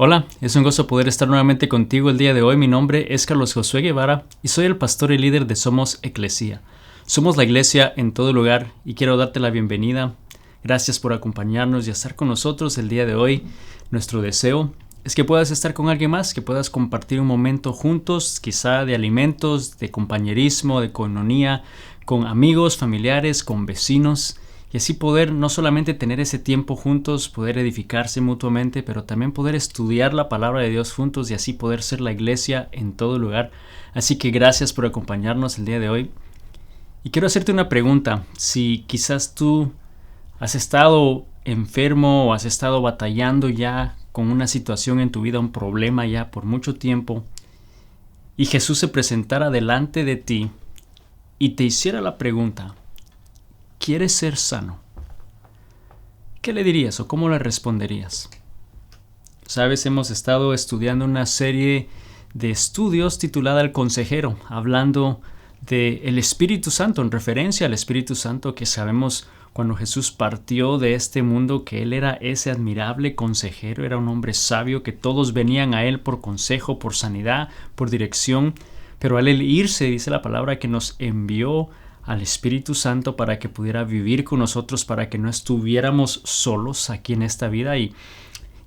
Hola, es un gozo poder estar nuevamente contigo el día de hoy. Mi nombre es Carlos Josué Guevara y soy el pastor y líder de Somos Eclesia. Somos la iglesia en todo lugar y quiero darte la bienvenida. Gracias por acompañarnos y estar con nosotros el día de hoy. Nuestro deseo es que puedas estar con alguien más, que puedas compartir un momento juntos, quizá de alimentos, de compañerismo, de coinonía, con amigos, familiares, con vecinos. Y así poder no solamente tener ese tiempo juntos, poder edificarse mutuamente, pero también poder estudiar la palabra de Dios juntos y así poder ser la iglesia en todo lugar. Así que gracias por acompañarnos el día de hoy. Y quiero hacerte una pregunta. Si quizás tú has estado enfermo o has estado batallando ya con una situación en tu vida, un problema ya por mucho tiempo, y Jesús se presentara delante de ti y te hiciera la pregunta: ¿quieres ser sano? ¿Qué le dirías o cómo le responderías? Sabes, hemos estado estudiando una serie de estudios titulada El Consejero, hablando del Espíritu Santo, en referencia al Espíritu Santo, que sabemos cuando Jesús partió de este mundo que Él era ese admirable consejero, era un hombre sabio, que todos venían a Él por consejo, por sanidad, por dirección, pero al Él irse, dice la palabra, que nos envió al Espíritu Santo para que pudiera vivir con nosotros, para que no estuviéramos solos aquí en esta vida. Y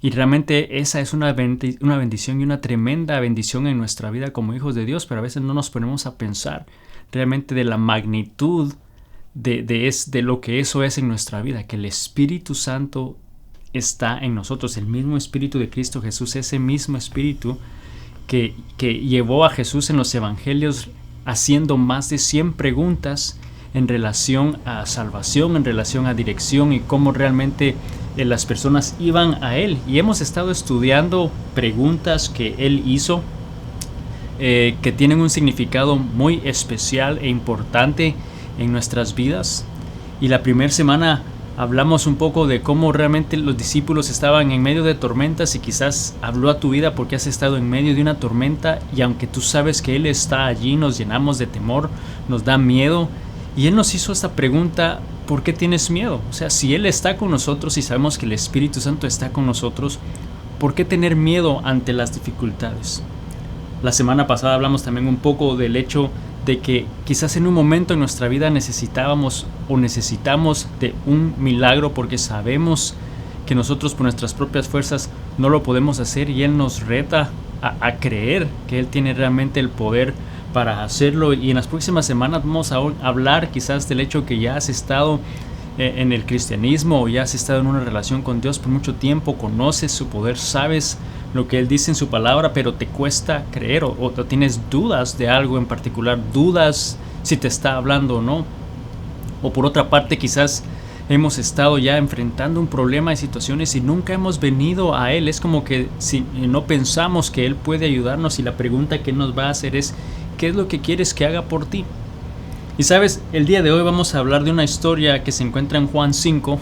realmente esa es una bendición y una tremenda bendición en nuestra vida como hijos de Dios, pero a veces no nos ponemos a pensar realmente de la magnitud de lo que eso es en nuestra vida, que el Espíritu Santo está en nosotros, el mismo Espíritu de Cristo Jesús, ese mismo Espíritu que llevó a Jesús en los evangelios haciendo más de 100 preguntas en relación a salvación, en relación a dirección y cómo realmente las personas iban a Él. Y hemos estado estudiando preguntas que Él hizo, que tienen un significado muy especial e importante en nuestras vidas. Y la primera semana hablamos un poco de cómo realmente los discípulos estaban en medio de tormentas, y quizás habló a tu vida porque has estado en medio de una tormenta, y aunque tú sabes que Él está allí, nos llenamos de temor, nos da miedo. Y Él nos hizo esta pregunta: ¿por qué tienes miedo? O sea, si Él está con nosotros y sabemos que el Espíritu Santo está con nosotros, ¿por qué tener miedo ante las dificultades? La semana pasada hablamos también un poco del hecho de que quizás en un momento en nuestra vida necesitamos de un milagro, porque sabemos que nosotros por nuestras propias fuerzas no lo podemos hacer, y Él nos reta a creer que Él tiene realmente el poder para hacerlo. Y en las próximas semanas vamos a hablar quizás del hecho que ya has estado en el cristianismo o ya has estado en una relación con Dios por mucho tiempo, conoces su poder, sabes lo que Él dice en su palabra, pero te cuesta creer o tienes dudas de algo en particular, dudas si te está hablando o no. O por otra parte, quizás hemos estado ya enfrentando un problema y situaciones y nunca hemos venido a Él. Es como que si no pensamos que Él puede ayudarnos, y la pregunta que Él nos va a hacer es: ¿qué es lo que quieres que haga por ti? Y sabes, el día de hoy vamos a hablar de una historia que se encuentra en Juan 5,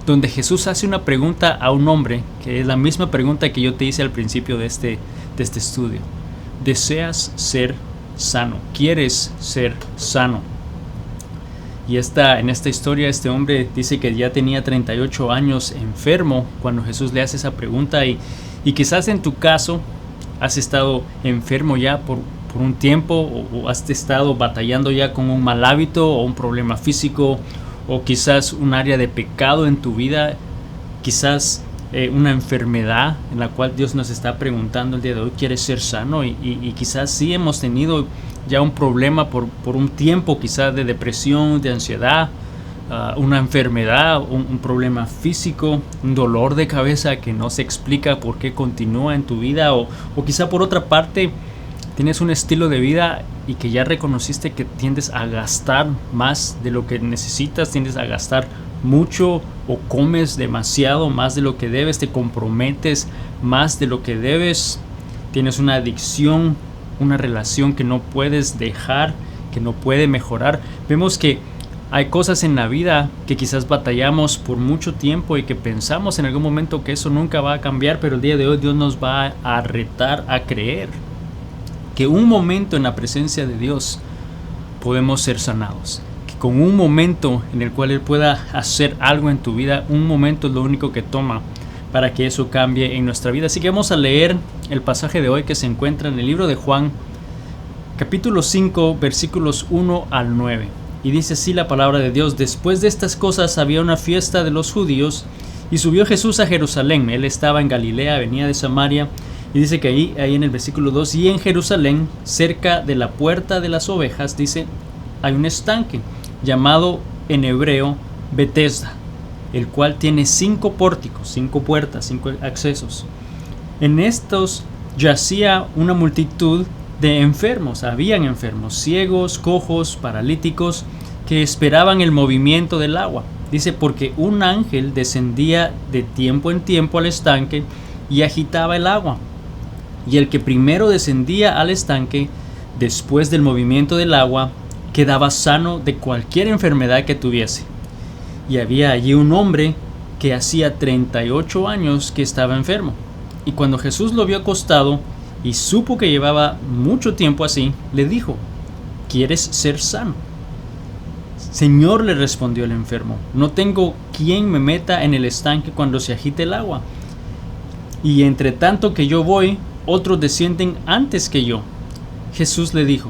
donde Jesús hace una pregunta a un hombre, que es la misma pregunta que yo te hice al principio de este estudio. ¿Deseas ser sano? ¿Quieres ser sano? Y en esta historia este hombre dice que ya tenía 38 años enfermo cuando Jesús le hace esa pregunta, y quizás en tu caso has estado enfermo ya por un tiempo, o has estado batallando ya con un mal hábito o un problema físico, o quizás un área de pecado en tu vida, quizás una enfermedad en la cual Dios nos está preguntando el día de hoy: ¿quieres ser sano? Y quizás sí hemos tenido ya un problema por un tiempo, quizás de depresión, de ansiedad, una enfermedad, un problema físico, un dolor de cabeza que no se explica por qué continúa en tu vida, o quizá por otra parte tienes un estilo de vida y que ya reconociste que tiendes a gastar más de lo que necesitas, tiendes a gastar mucho o comes demasiado, más de lo que debes, te comprometes más de lo que debes, tienes una adicción, una relación que no puedes dejar, que no puede mejorar. Vemos que hay cosas en la vida que quizás batallamos por mucho tiempo y que pensamos en algún momento que eso nunca va a cambiar, pero el día de hoy Dios nos va a retar a creer que un momento en la presencia de Dios podemos ser sanados, que con un momento en el cual Él pueda hacer algo en tu vida, un momento es lo único que toma para que eso cambie en nuestra vida. Así que vamos a leer el pasaje de hoy que se encuentra en el libro de Juan, capítulo 5, versículos 1 al 9. Y dice así la palabra de Dios: después de estas cosas había una fiesta de los judíos, y subió Jesús a Jerusalén. Él estaba en Galilea, venía de Samaria. Y dice que ahí en el versículo 2, y en Jerusalén, cerca de la puerta de las ovejas, dice, hay un estanque llamado en hebreo Betesda, el cual tiene 5 pórticos, 5 puertas, 5 accesos. En estos yacía una multitud de enfermos, habían enfermos, ciegos, cojos, paralíticos, que esperaban el movimiento del agua. Dice, porque un ángel descendía de tiempo en tiempo al estanque y agitaba el agua. Y el que primero descendía al estanque, después del movimiento del agua, quedaba sano de cualquier enfermedad que tuviese. Y había allí un hombre que hacía 38 años que estaba enfermo. Y cuando Jesús lo vio acostado y supo que llevaba mucho tiempo así, le dijo, ¿quieres ser sano? Señor, le respondió el enfermo, no tengo quien me meta en el estanque cuando se agite el agua. Y entre tanto que yo voy, otros descienden antes que yo. Jesús le dijo,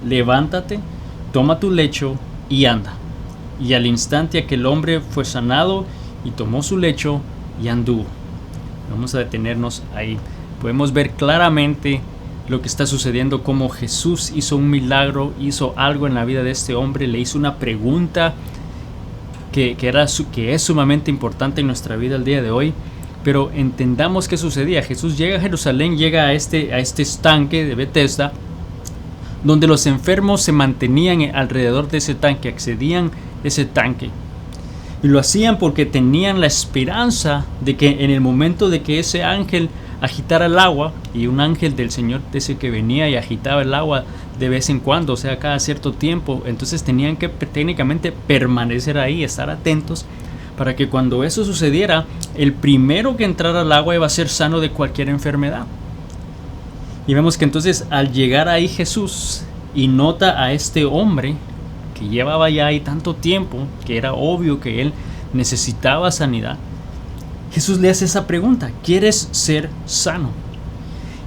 levántate, toma tu lecho y anda. Y al instante aquel hombre fue sanado y tomó su lecho y anduvo. Vamos a detenernos ahí. Podemos ver claramente lo que está sucediendo, cómo Jesús hizo un milagro, hizo algo en la vida de este hombre, le hizo una pregunta que es sumamente importante en nuestra vida el día de hoy. Pero entendamos qué sucedía. Jesús llega a Jerusalén, llega a este estanque de Betesda, donde los enfermos se mantenían alrededor de ese tanque, accedían a ese tanque. Y lo hacían porque tenían la esperanza de que en el momento de que ese ángel agitara el agua, y un ángel del Señor ese que venía y agitaba el agua de vez en cuando, o sea, cada cierto tiempo, entonces tenían que técnicamente permanecer ahí, estar atentos, para que cuando eso sucediera, el primero que entrara al agua iba a ser sano de cualquier enfermedad. Y vemos que entonces al llegar ahí Jesús y nota a este hombre que llevaba ya ahí tanto tiempo, que era obvio que él necesitaba sanidad, Jesús le hace esa pregunta, ¿quieres ser sano?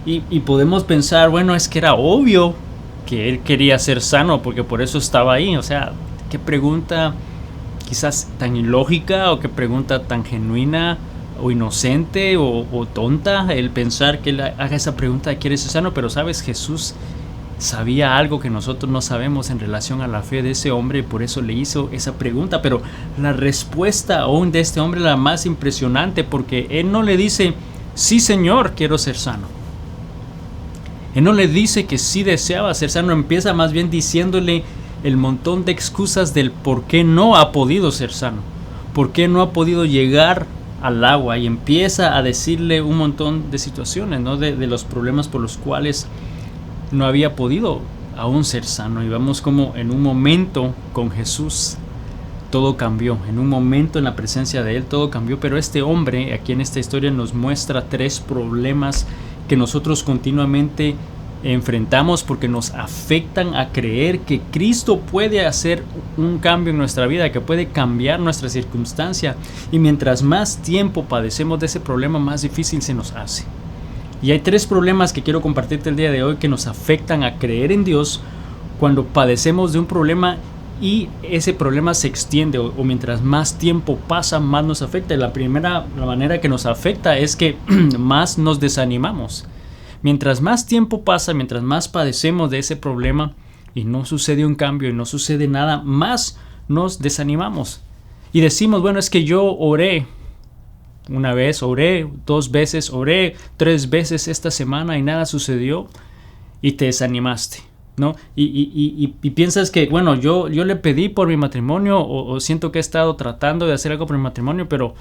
Y podemos pensar, bueno, es que era obvio que él quería ser sano, porque por eso estaba ahí. O sea, qué pregunta quizás tan ilógica, o qué pregunta tan genuina o inocente o tonta el pensar que él haga esa pregunta de ¿quieres ser sano? Pero sabes, Jesús sabía algo que nosotros no sabemos en relación a la fe de ese hombre, y por eso le hizo esa pregunta. Pero la respuesta aún de este hombre es la más impresionante, porque él no le dice, sí Señor, quiero ser sano. Él no le dice que sí deseaba ser sano, empieza más bien diciéndole el montón de excusas del por qué no ha podido ser sano, por qué no ha podido llegar al agua, y empieza a decirle un montón de situaciones, ¿no? de los problemas por los cuales no había podido aún ser sano. Y vemos como en un momento con Jesús todo cambió, en un momento en la presencia de Él todo cambió. Pero este hombre aquí en esta historia nos muestra 3 problemas que nosotros continuamente enfrentamos, porque nos afectan a creer que Cristo puede hacer un cambio en nuestra vida, que puede cambiar nuestra circunstancia, y mientras más tiempo padecemos de ese problema, más difícil se nos hace. Y hay 3 problemas que quiero compartirte el día de hoy que nos afectan a creer en Dios cuando padecemos de un problema y ese problema se extiende, o mientras más tiempo pasa, más nos afecta. Y la manera que nos afecta es que más nos desanimamos. Mientras más tiempo pasa, mientras más padecemos de ese problema y no sucede un cambio y no sucede nada, más nos desanimamos. Y decimos, bueno, es que yo oré una vez, oré 2 veces, oré 3 veces esta semana y nada sucedió, y te desanimaste, ¿no? Y piensas que, bueno, yo le pedí por mi matrimonio, o siento que he estado tratando de hacer algo por mi matrimonio, pero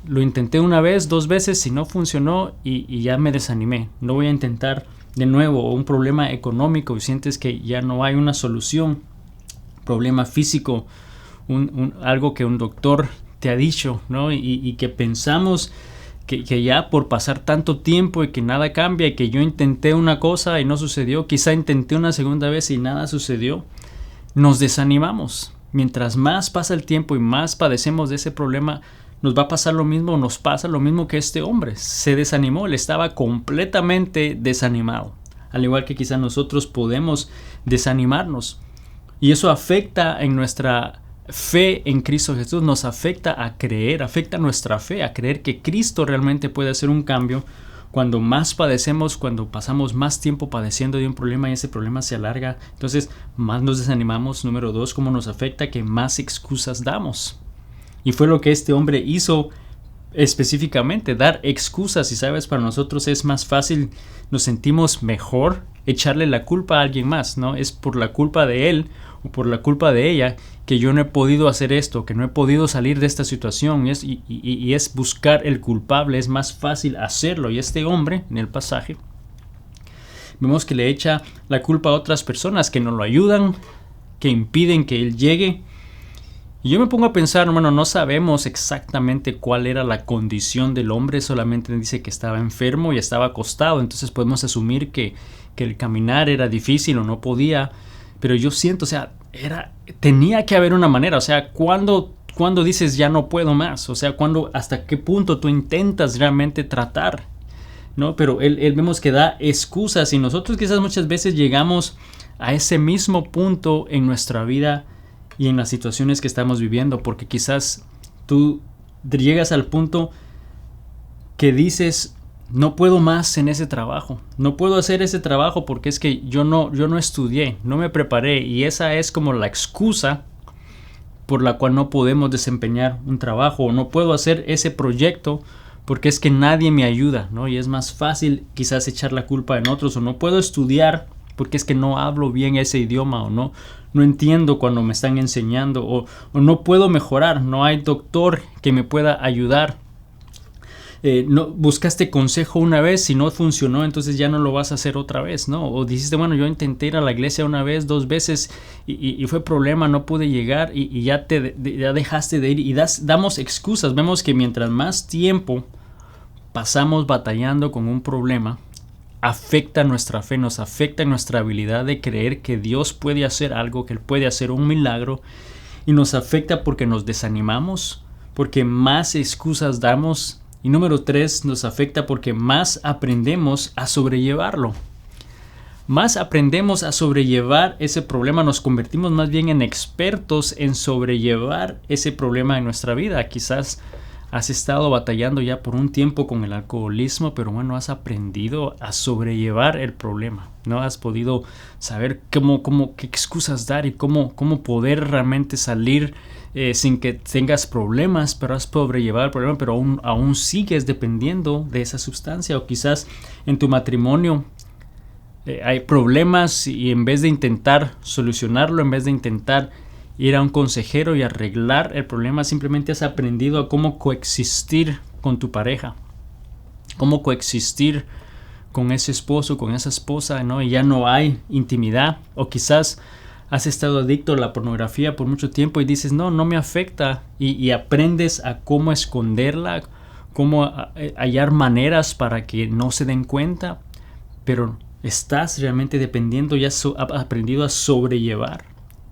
lo intenté 1 vez, 2 veces y no funcionó, y ya me desanimé. No voy a intentar de nuevo. O un problema económico y sientes que ya no hay una solución. Problema físico, algo que un doctor te ha dicho, ¿no? Y que pensamos que ya por pasar tanto tiempo y que nada cambia, y que yo intenté una cosa y no sucedió, quizá intenté una segunda vez y nada sucedió, nos desanimamos. Mientras más pasa el tiempo y más padecemos de ese problema, nos va a pasar lo mismo, nos pasa lo mismo que este hombre. Se desanimó, él estaba completamente desanimado. Al igual que quizás nosotros podemos desanimarnos. Y eso afecta en nuestra fe en Cristo Jesús, nos afecta a creer, afecta nuestra fe, a creer que Cristo realmente puede hacer un cambio. Cuando más padecemos, cuando pasamos más tiempo padeciendo de un problema y ese problema se alarga, entonces más nos desanimamos. Número 2, cómo nos afecta que más excusas damos. Y fue lo que este hombre hizo específicamente, dar excusas. Y sabes, para nosotros es más fácil, nos sentimos mejor echarle la culpa a alguien más, ¿no? Es por la culpa de él o por la culpa de ella que yo no he podido hacer esto, que no he podido salir de esta situación. Y es buscar el culpable, es más fácil hacerlo. Y este hombre, en el pasaje, vemos que le echa la culpa a otras personas que no lo ayudan, que impiden que él llegue. Y yo me pongo a pensar, bueno, no sabemos exactamente cuál era la condición del hombre, solamente dice que estaba enfermo y estaba acostado, entonces podemos asumir que el caminar era difícil o no podía, pero yo siento, o sea, tenía que haber una manera, o sea, cuando dices ya no puedo más, o sea, hasta qué punto tú intentas realmente tratar, ¿no? Pero él vemos que da excusas y nosotros quizás muchas veces llegamos a ese mismo punto en nuestra vida y en las situaciones que estamos viviendo, porque quizás tú llegas al punto que dices, no puedo más en ese trabajo, no puedo hacer ese trabajo porque es que yo no estudié, no me preparé, y esa es como la excusa por la cual no podemos desempeñar un trabajo, o no puedo hacer ese proyecto porque es que nadie me ayuda, ¿no? Y es más fácil quizás echar la culpa en otros, o no puedo estudiar porque es que no hablo bien ese idioma, o no entiendo cuando me están enseñando, o no puedo mejorar, no hay doctor que me pueda ayudar. No buscaste consejo una vez, si no funcionó, entonces ya no lo vas a hacer otra vez, ¿no? O dijiste, bueno, yo intenté ir a la iglesia una vez, 2 veces y fue problema, no pude llegar y ya dejaste de ir, y damos excusas. Vemos que mientras más tiempo pasamos batallando con un problema, afecta nuestra fe, nos afecta nuestra habilidad de creer que Dios puede hacer algo, que Él puede hacer un milagro, y nos afecta porque nos desanimamos, porque más excusas damos. Y número 3, nos afecta porque más aprendemos a sobrellevarlo. Más aprendemos a sobrellevar ese problema, nos convertimos más bien en expertos en sobrellevar ese problema en nuestra vida. Quizás has estado batallando ya por un tiempo con el alcoholismo, pero bueno, has aprendido a sobrellevar el problema, ¿no? Has podido saber qué excusas dar y cómo poder realmente salir sin que tengas problemas, pero has sobrellevado el problema, pero aún sigues dependiendo de esa sustancia. O quizás en tu matrimonio hay problemas y en vez de intentar solucionarlo, en vez de intentar ir a un consejero y arreglar el problema, simplemente has aprendido a cómo coexistir con tu pareja, cómo coexistir con ese esposo, con esa esposa, ¿no? Y ya no hay intimidad. O quizás has estado adicto a la pornografía por mucho tiempo y dices, no me afecta, y aprendes a cómo esconderla, cómo hallar maneras para que no se den cuenta, pero estás realmente dependiendo, ya has aprendido a sobrellevar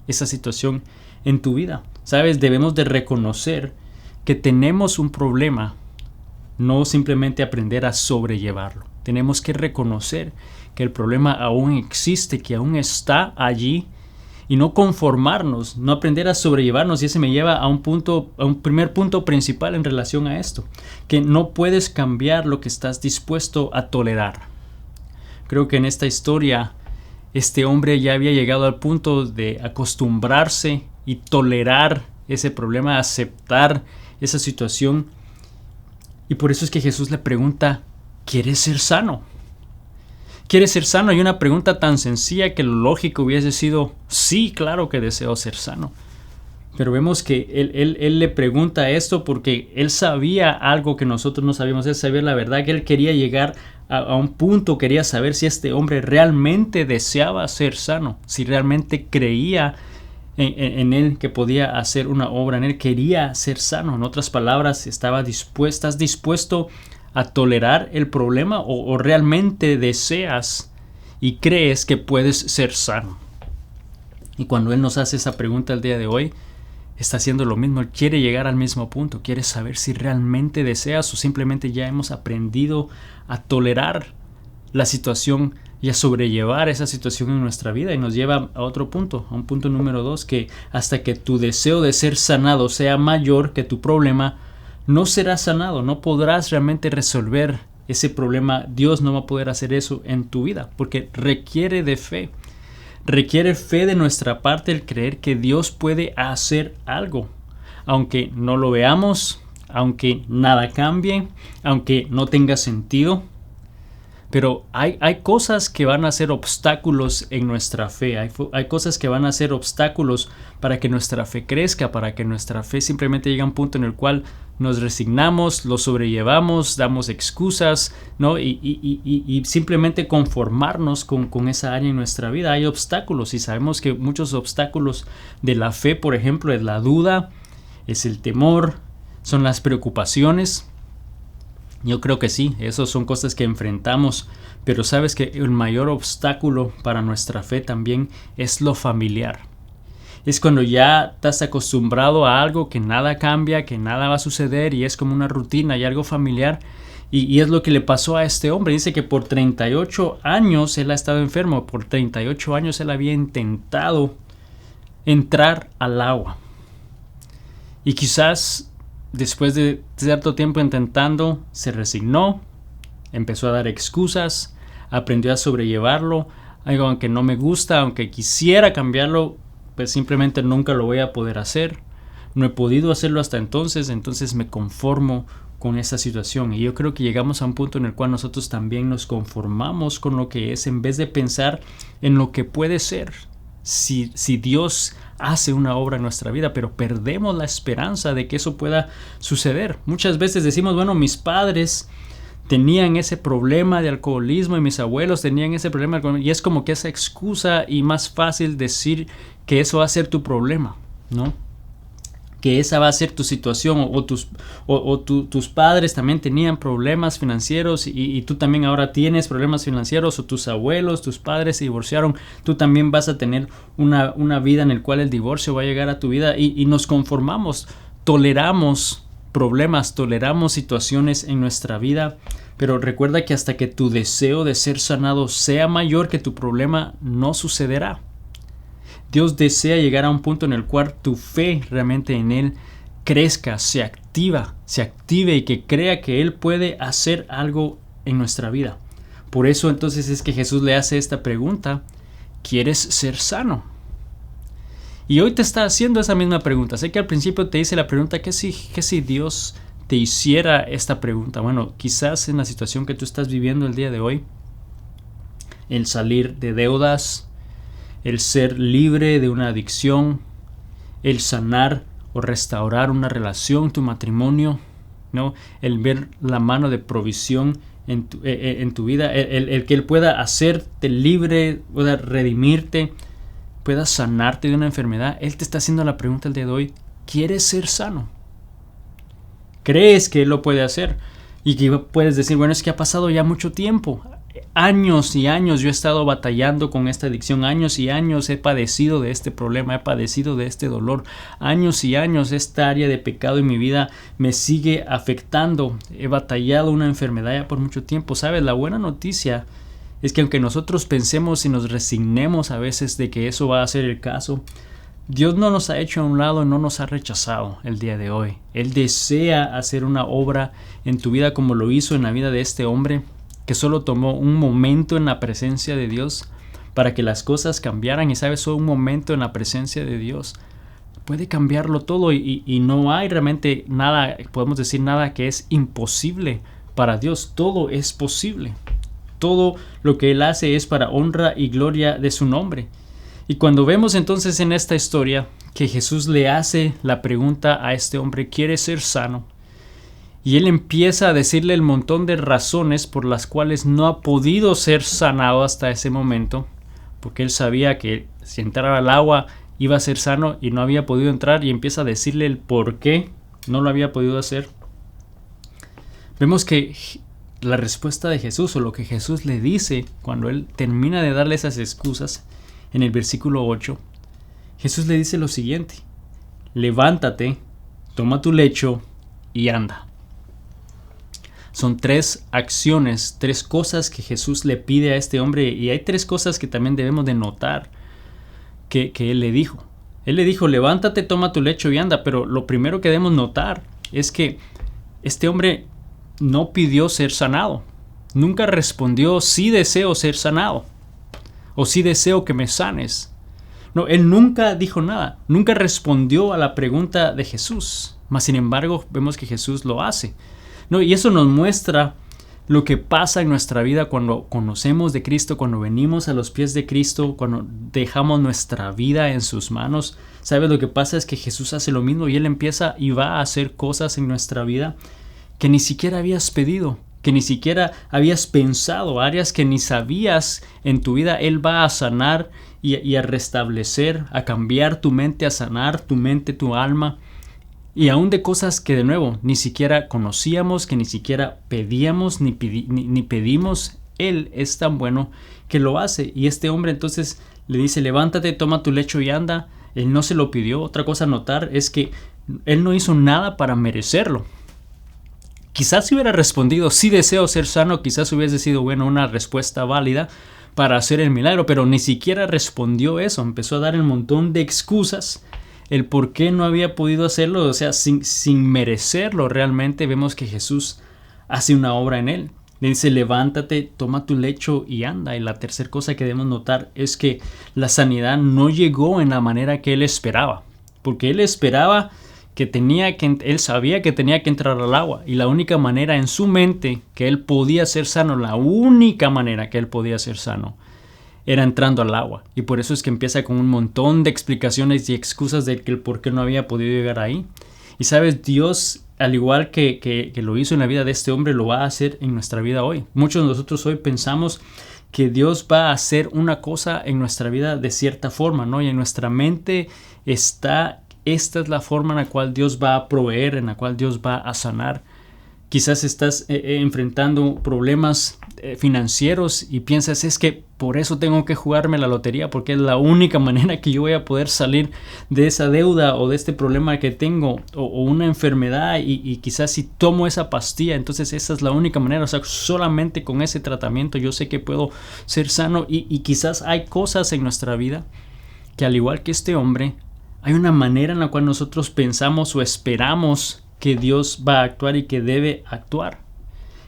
esa situación en tu vida. Sabes, debemos de reconocer que tenemos un problema, no simplemente aprender a sobrellevarlo. Tenemos que reconocer que el problema aún existe, que aún está allí, y no conformarnos, no aprender a sobrellevarnos. Y ese me lleva a un primer punto principal en relación a esto, que no puedes cambiar lo que estás dispuesto a tolerar. Creo que en esta historia este hombre ya había llegado al punto de acostumbrarse y tolerar ese problema, aceptar esa situación. Y por eso es que Jesús le pregunta, ¿quieres ser sano? ¿Quieres ser sano? Y una pregunta tan sencilla que lo lógico hubiese sido, sí, claro que deseo ser sano. Pero vemos que él le pregunta esto porque él sabía algo que nosotros no sabíamos. Él sabía la verdad, que él quería llegar a un punto, quería saber si este hombre realmente deseaba ser sano, si realmente creía en él que podía hacer una obra en él, quería ser sano. En otras palabras, ¿estás dispuesto a tolerar el problema o realmente deseas y crees que puedes ser sano? Y cuando él nos hace esa pregunta el día de hoy, está haciendo lo mismo. Él quiere llegar al mismo punto. Quiere saber si realmente deseas o simplemente ya hemos aprendido a tolerar la situación y a sobrellevar esa situación en nuestra vida. Y nos lleva a otro punto, a un punto número 2, que hasta que tu deseo de ser sanado sea mayor que tu problema, no serás sanado. No podrás realmente resolver ese problema. Dios no va a poder hacer eso en tu vida porque requiere de fe. Requiere fe de nuestra parte el creer que Dios puede hacer algo. Aunque no lo veamos, aunque nada cambie, aunque no tenga sentido. Pero hay cosas que van a ser obstáculos en nuestra fe. Hay cosas que van a ser obstáculos para que nuestra fe crezca, para que nuestra fe simplemente llegue a un punto en el cual nos resignamos, lo sobrellevamos, damos excusas, ¿no? Y simplemente conformarnos con esa área en nuestra vida. Hay obstáculos y sabemos que muchos obstáculos de la fe, por ejemplo, es la duda, es el temor, son las preocupaciones. Yo creo que sí, esas son cosas que enfrentamos, pero sabes que el mayor obstáculo para nuestra fe también es lo familiar. Es cuando ya estás acostumbrado a algo que nada cambia, que nada va a suceder y es como una rutina y algo familiar. Y es lo que le pasó a este hombre. Dice que por 38 años él ha estado enfermo, por 38 años él había intentado entrar al agua. Y quizás después de cierto tiempo intentando, se resignó, empezó a dar excusas, aprendió a sobrellevarlo. Algo aunque no me gusta, aunque quisiera cambiarlo, pues simplemente nunca lo voy a poder hacer. No he podido hacerlo hasta entonces me conformo con esa situación. Y yo creo que llegamos a un punto en el cual nosotros también nos conformamos con lo que es en vez de pensar en lo que puede ser. Si Dios hace una obra en nuestra vida, pero perdemos la esperanza de que eso pueda suceder. Muchas veces decimos, bueno, mis padres tenían ese problema de alcoholismo y mis abuelos tenían ese problema de alcoholismo, y es como que esa excusa y más fácil decir que eso va a ser tu problema, ¿no? Que esa va a ser tu situación o tus padres también tenían problemas financieros y tú también ahora tienes problemas financieros, o tus abuelos, tus padres se divorciaron, tú también vas a tener una vida en la cual el divorcio va a llegar a tu vida y nos conformamos, toleramos problemas, toleramos situaciones en nuestra vida, pero recuerda que hasta que tu deseo de ser sanado sea mayor que tu problema, no sucederá. Dios desea llegar a un punto en el cual tu fe realmente en Él crezca, se active y que crea que Él puede hacer algo en nuestra vida. Por eso entonces es que Jesús le hace esta pregunta: ¿quieres ser sano? Y hoy te está haciendo esa misma pregunta. Sé que al principio te hice la pregunta, ¿qué si Dios te hiciera esta pregunta? Bueno, quizás en la situación que tú estás viviendo el día de hoy, el salir de deudas, el ser libre de una adicción, el sanar o restaurar una relación, tu matrimonio, ¿no? El ver la mano de provisión en tu vida, el que Él pueda hacerte libre, pueda redimirte, pueda sanarte de una enfermedad. Él te está haciendo la pregunta el día de hoy: ¿quieres ser sano? ¿Crees que Él lo puede hacer? Y que puedes decir, bueno, es que ha pasado ya mucho tiempo. Años y años yo he estado batallando con esta adicción, años y años he padecido de este problema, he padecido de este dolor, años y años esta área de pecado en mi vida me sigue afectando, he batallado una enfermedad ya por mucho tiempo. ¿Sabes? La buena noticia es que aunque nosotros pensemos y nos resignemos a veces de que eso va a ser el caso, Dios no nos ha hecho a un lado, no nos ha rechazado el día de hoy. Él desea hacer una obra en tu vida como lo hizo en la vida de este hombre, que solo tomó un momento en la presencia de Dios para que las cosas cambiaran. Y sabes, solo un momento en la presencia de Dios puede cambiarlo todo, y no hay realmente nada, podemos decir nada que es imposible para Dios. Todo es posible. Todo lo que Él hace es para honra y gloria de su nombre. Y cuando vemos entonces en esta historia que Jesús le hace la pregunta a este hombre: ¿quieres ser sano? Y él empieza a decirle el montón de razones por las cuales no ha podido ser sanado hasta ese momento, porque él sabía que si entraba al agua iba a ser sano y no había podido entrar, y empieza a decirle el por qué no lo había podido hacer. Vemos que la respuesta de Jesús, o lo que Jesús le dice cuando él termina de darle esas excusas, en el versículo 8, Jesús le dice lo siguiente: levántate, toma tu lecho y anda. Son 3 acciones, 3 cosas que Jesús le pide a este hombre, y hay 3 cosas que también debemos de notar que Él le dijo. Él le dijo, levántate, toma tu lecho y anda, pero lo primero que debemos notar es que este hombre no pidió ser sanado. Nunca respondió, sí deseo ser sanado, o sí deseo que me sanes. No, él nunca dijo nada, nunca respondió a la pregunta de Jesús. Mas sin embargo, vemos que Jesús lo hace. No, y eso nos muestra lo que pasa en nuestra vida cuando conocemos de Cristo, cuando venimos a los pies de Cristo, cuando dejamos nuestra vida en sus manos. ¿Sabes? Lo que pasa es que Jesús hace lo mismo y Él empieza y va a hacer cosas en nuestra vida que ni siquiera habías pedido, que ni siquiera habías pensado, áreas que ni sabías en tu vida. Él va a sanar y a restablecer, a cambiar tu mente, a sanar tu mente, tu alma. Y aún de cosas que de nuevo ni siquiera conocíamos, que ni siquiera pedíamos ni pedimos. Él es tan bueno que lo hace. Y este hombre entonces le dice, levántate, toma tu lecho y anda. Él no se lo pidió. Otra cosa a notar es que él no hizo nada para merecerlo. Quizás si hubiera respondido, sí deseo ser sano, quizás hubiese sido una respuesta válida para hacer el milagro, pero ni siquiera respondió eso. Empezó a dar un montón de excusas, el por qué no había podido hacerlo, o sea, sin merecerlo realmente. Vemos que Jesús hace una obra en él. Le dice, levántate, toma tu lecho y anda. Y la tercera cosa que debemos notar es que la sanidad no llegó en la manera que él esperaba, porque él esperaba él sabía que tenía que entrar al agua, y la única manera en su mente que él podía ser sano, la única manera que él podía ser sano, era entrando al agua. Y por eso es que empieza con un montón de explicaciones y excusas de que el por qué no había podido llegar ahí. Y sabes, Dios, al igual que lo hizo en la vida de este hombre, lo va a hacer en nuestra vida hoy. Muchos de nosotros hoy pensamos que Dios va a hacer una cosa en nuestra vida de cierta forma, ¿no? Y en nuestra mente esta es la forma en la cual Dios va a proveer, en la cual Dios va a sanar. Quizás estás enfrentando problemas financieros y piensas, es que por eso tengo que jugarme la lotería, porque es la única manera que yo voy a poder salir de esa deuda o de este problema que tengo, o una enfermedad, y quizás si tomo esa pastilla, entonces esa es la única manera. O sea, solamente con ese tratamiento yo sé que puedo ser sano. Y quizás hay cosas en nuestra vida que, al igual que este hombre, hay una manera en la cual nosotros pensamos o esperamos que Dios va a actuar y que debe actuar.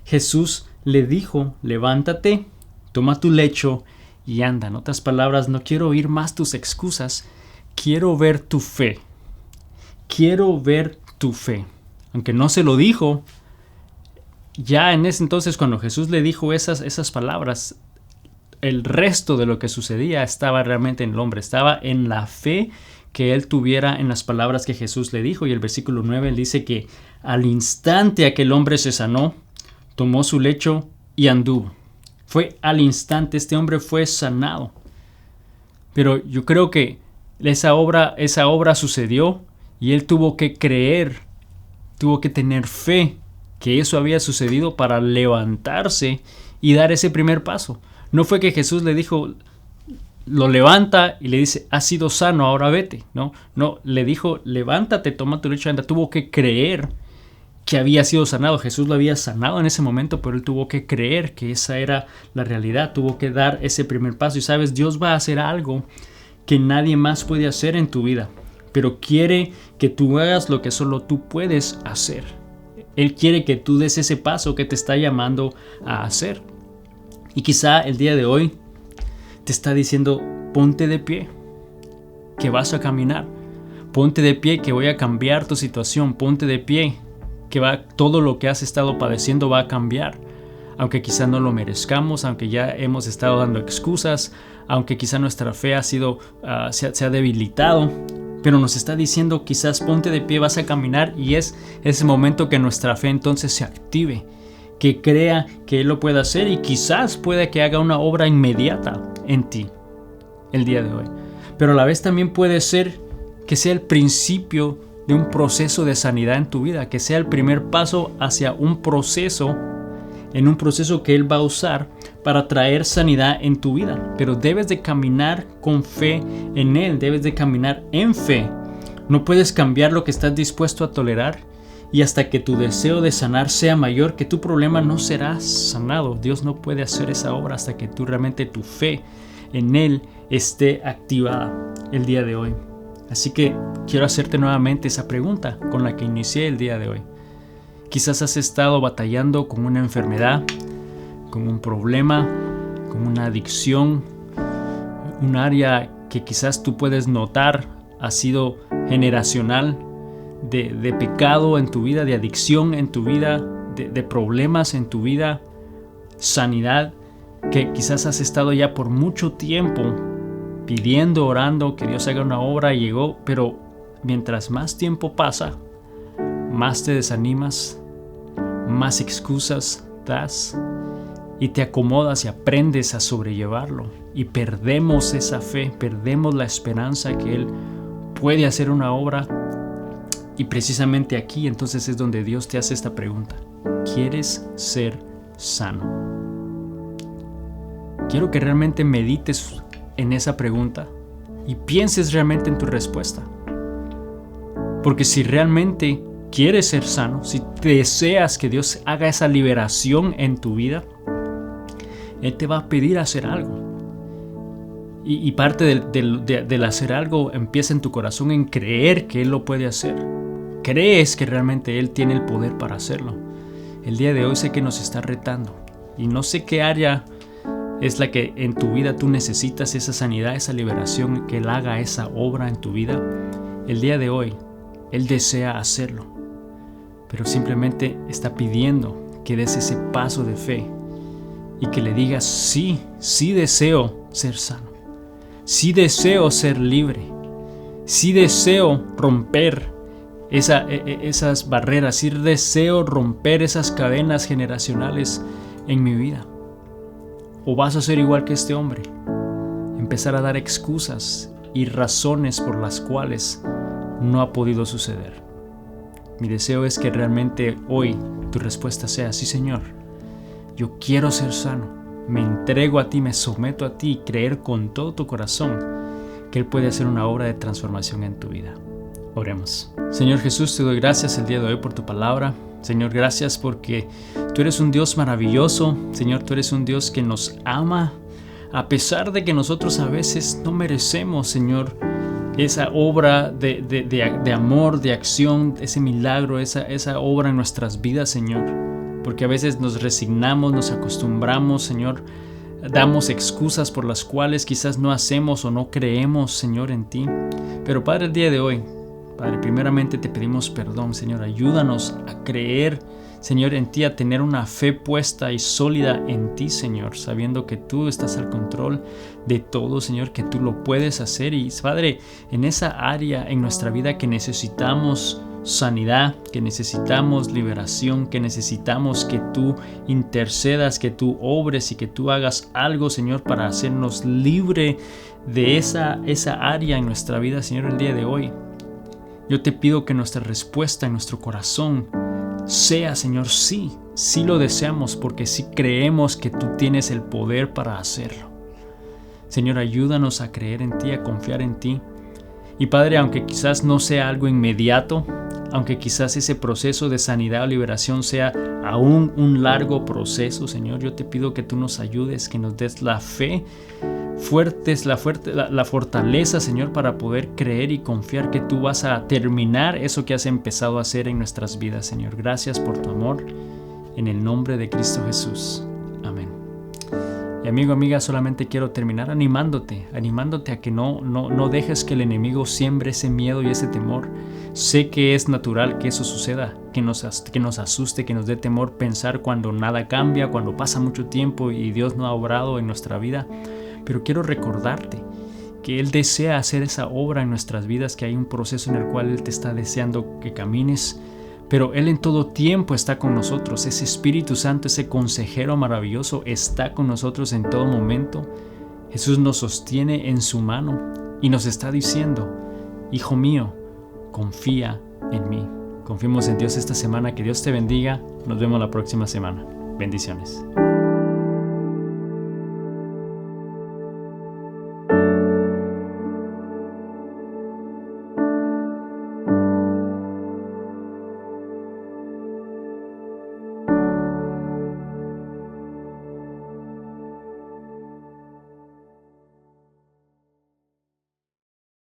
Jesús le dijo, levántate, toma tu lecho y anda. En otras palabras, no quiero oír más tus excusas, quiero ver tu fe. Quiero ver tu fe. Aunque no se lo dijo, ya en ese entonces, cuando Jesús le dijo esas palabras, el resto de lo que sucedía estaba realmente en el hombre, estaba en la fe que él tuviera en las palabras que Jesús le dijo. Y el versículo 9 él dice que al instante aquel hombre se sanó, tomó su lecho y anduvo. Fue al instante, este hombre fue sanado. Pero yo creo que esa obra sucedió y él tuvo que creer, tuvo que tener fe que eso había sucedido para levantarse y dar ese primer paso. No fue que Jesús le dijo, lo levanta y le dice, has sido sano, ahora vete. No, le dijo, levántate, toma tu lecho y anda. Tuvo que creer que había sido sanado. Jesús lo había sanado en ese momento, pero él tuvo que creer que esa era la realidad. Tuvo que dar ese primer paso. Y sabes, Dios va a hacer algo que nadie más puede hacer en tu vida, pero quiere que tú hagas lo que solo tú puedes hacer. Él quiere que tú des ese paso que te está llamando a hacer. Y quizá el día de hoy te está diciendo, ponte de pie, que vas a caminar. Ponte de pie, que voy a cambiar tu situación. Ponte de pie, que todo lo que has estado padeciendo va a cambiar. Aunque quizá no lo merezcamos, aunque ya hemos estado dando excusas, aunque quizá nuestra fe se ha debilitado, pero nos está diciendo, quizás ponte de pie, vas a caminar, y es ese momento que nuestra fe entonces se active, que crea que Él lo puede hacer, y quizás pueda que haga una obra inmediata en ti el día de hoy. Pero a la vez también puede ser que sea el principio de un proceso de sanidad en tu vida, que sea el primer paso hacia un proceso que Él va a usar para traer sanidad en tu vida. Pero debes de caminar con fe en Él, debes de caminar en fe No puedes cambiar lo que estás dispuesto a tolerar, y hasta que tu deseo de sanar sea mayor que tu problema no será sanado. Dios no puede hacer esa obra hasta que tú realmente tu fe en Él esté activada el día de hoy. Así que quiero hacerte nuevamente esa pregunta con la que inicié el día de hoy. Quizás has estado batallando con una enfermedad, con un problema, con una adicción, un área que quizás tú puedes notar ha sido generacional, de pecado en tu vida, de adicción en tu vida, de problemas en tu vida, sanidad, que quizás has estado ya por mucho tiempo pidiendo, orando que Dios haga una obra y llegó, pero mientras más tiempo pasa, más te desanimas, más excusas das y te acomodas y aprendes a sobrellevarlo, y perdemos esa fe, perdemos la esperanza que Él puede hacer una obra. Y precisamente aquí entonces es donde Dios te hace esta pregunta: ¿quieres ser sano? Quiero que realmente medites en esa pregunta y pienses realmente en tu respuesta. Porque si realmente quieres ser sano, si deseas que Dios haga esa liberación en tu vida, Él te va a pedir hacer algo. Y parte del hacer algo empieza en tu corazón, en creer que Él lo puede hacer. Crees que realmente Él tiene el poder para hacerlo. El día de hoy sé que nos está retando. Y no sé qué área es la que en tu vida tú necesitas esa sanidad, esa liberación, que Él haga esa obra en tu vida. El día de hoy, Él desea hacerlo. Pero simplemente está pidiendo que des ese paso de fe y que le digas: sí, sí deseo ser sano. Sí deseo ser libre. Sí deseo romper esas barreras. Sí deseo romper esas cadenas generacionales en mi vida. O vas a ser igual que este hombre, empezar a dar excusas y razones por las cuales no ha podido suceder. Mi deseo es que realmente hoy tu respuesta sea: sí, Señor, yo quiero ser sano. Me entrego a ti, me someto a ti, y creer con todo tu corazón que Él puede hacer una obra de transformación en tu vida. Oremos. Señor Jesús, te doy gracias el día de hoy por tu palabra. Señor, gracias porque tú eres un Dios maravilloso. Señor, tú eres un Dios que nos ama, a pesar de que nosotros a veces no merecemos, Señor, esa obra de amor, de acción, ese milagro, esa obra en nuestras vidas, Señor. Porque a veces nos resignamos, nos acostumbramos, Señor, damos excusas por las cuales quizás no hacemos o no creemos, Señor, en ti. Pero Padre, el día de hoy, Padre, primeramente te pedimos perdón, Señor. Ayúdanos a creer, Señor, en ti, a tener una fe puesta y sólida en ti, Señor, sabiendo que tú estás al control de todo, Señor, que tú lo puedes hacer. Y Padre, en esa área en nuestra vida que necesitamos sanidad, que necesitamos liberación, que necesitamos que tú intercedas, que tú obres y que tú hagas algo, Señor, para hacernos libre de esa área en nuestra vida, Señor, el día de hoy. Yo te pido que nuestra respuesta en nuestro corazón sea, Señor, sí, sí lo deseamos, porque sí creemos que tú tienes el poder para hacerlo. Señor, ayúdanos a creer en ti, a confiar en ti. Y Padre, aunque quizás no sea algo inmediato, aunque quizás ese proceso de sanidad o liberación sea aún un largo proceso, Señor, yo te pido que tú nos ayudes, que nos des la fe la fortaleza, Señor, para poder creer y confiar que tú vas a terminar eso que has empezado a hacer en nuestras vidas, Señor. Gracias por tu amor, en el nombre de Cristo Jesús. Amén. Y amigo, amiga, solamente quiero terminar animándote a que no dejes que el enemigo siembre ese miedo y ese temor. Sé que es natural que eso suceda, que nos asuste, que nos dé temor pensar cuando nada cambia, cuando pasa mucho tiempo y Dios no ha obrado en nuestra vida. Pero quiero recordarte que Él desea hacer esa obra en nuestras vidas, que hay un proceso en el cual Él te está deseando que camines, pero Él en todo tiempo está con nosotros. Ese Espíritu Santo, ese consejero maravilloso, está con nosotros en todo momento. Jesús nos sostiene en su mano y nos está diciendo: hijo mío, confía en mí. Confiemos en Dios esta semana. Que Dios te bendiga. Nos vemos la próxima semana. Bendiciones.